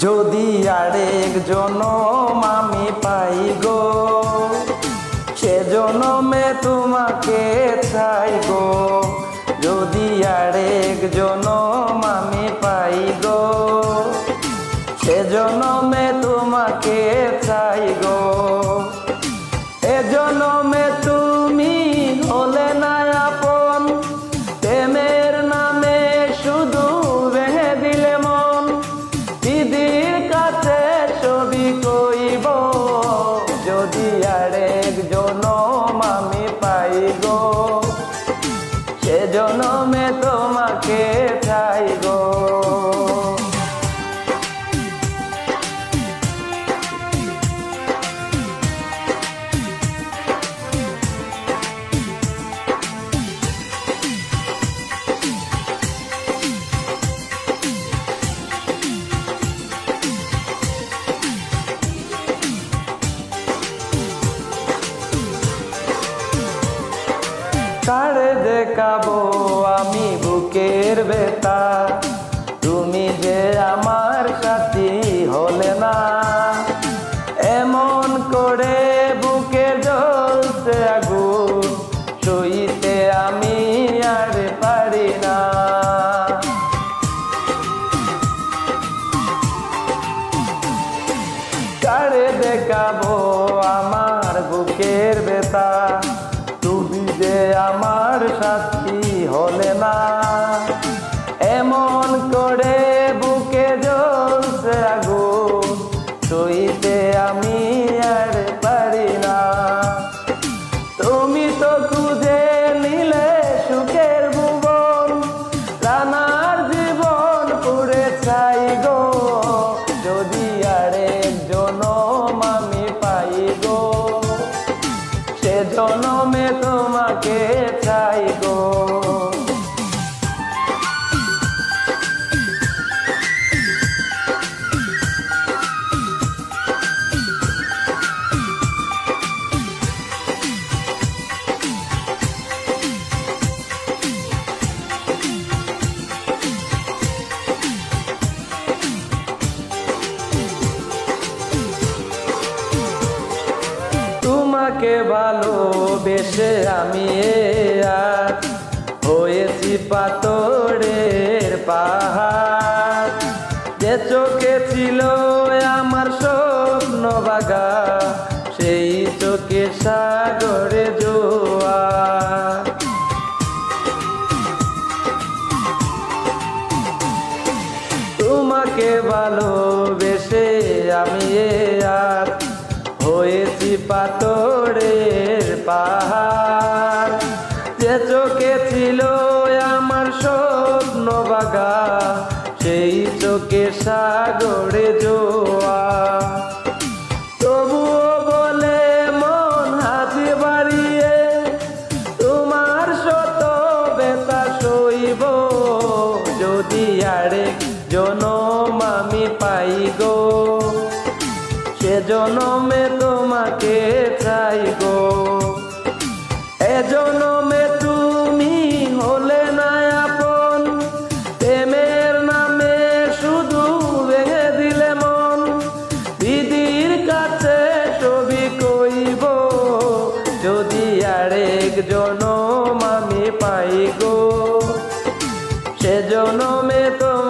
যদি আরেক জনম আমি পাই গো, সে জনমে তোমাকে চাই গো। যদি আরেক জনম আমি পাই গো, সে জনমে তোমাকে চাই গো। এ জনমে তুমি হলে না আপন, প্রেমের নামে শুধু ভেঙে দিলে মন। দিদির কাছে ছবি কইব, যদি আরেক জনম আমি পাই গো, সে জনমে তোমাকে চাই গো। কারে দেখাবো আমি বুকের ব্যথা, তুমি যে আমার সাথী হলে না। এমন করে বুকে জ্বলছে আগুন, সইতে আমি আর পারি না। কারে দেখাবো আমার বুকের ব্যথা, তুমি যে আমার সাথী হলে না। এমন করে বুকে জ্বলছে আগুন, সইতে আমি আর পারি না। তুমি তো খুঁজে নিলে সুখের ভুবন, রানার জীবন পুড়ে চাই গো। যদি আরেক জনম আমি পাই গো, সে জনমে তোমাকে চাই গো। তোমাকে ভালোবেসে আমি আজ হয়েছি পাথরের পাহাড়। যে চোখে ছিল আমার স্বপ্ন বাগা, সেই চোখে সাগরে জোয়ার। তোমাকে ভালোবেসে আমি আজ হয়েছি পাথরের পাহাড়। যে চোখে ছিল আমার স্বপ্ন বাগা, সেই চোখে সাগরে জোয়ার। তবুও বলে মন হাতে বাড়িয়ে, তোমার শত ব্যথা সইব। যদি আরেক জনম আমি পাই গো, সে জনমে তোমাকে চাই গো। এ জনমে তুমি হলে না আপন, প্রেমের নামে শুধু ভেঙে দিলে মন। দিদির কাছে ছবি কইব, যদি আরেক জনম আমি পাই গো, সে জনমে তোমাকে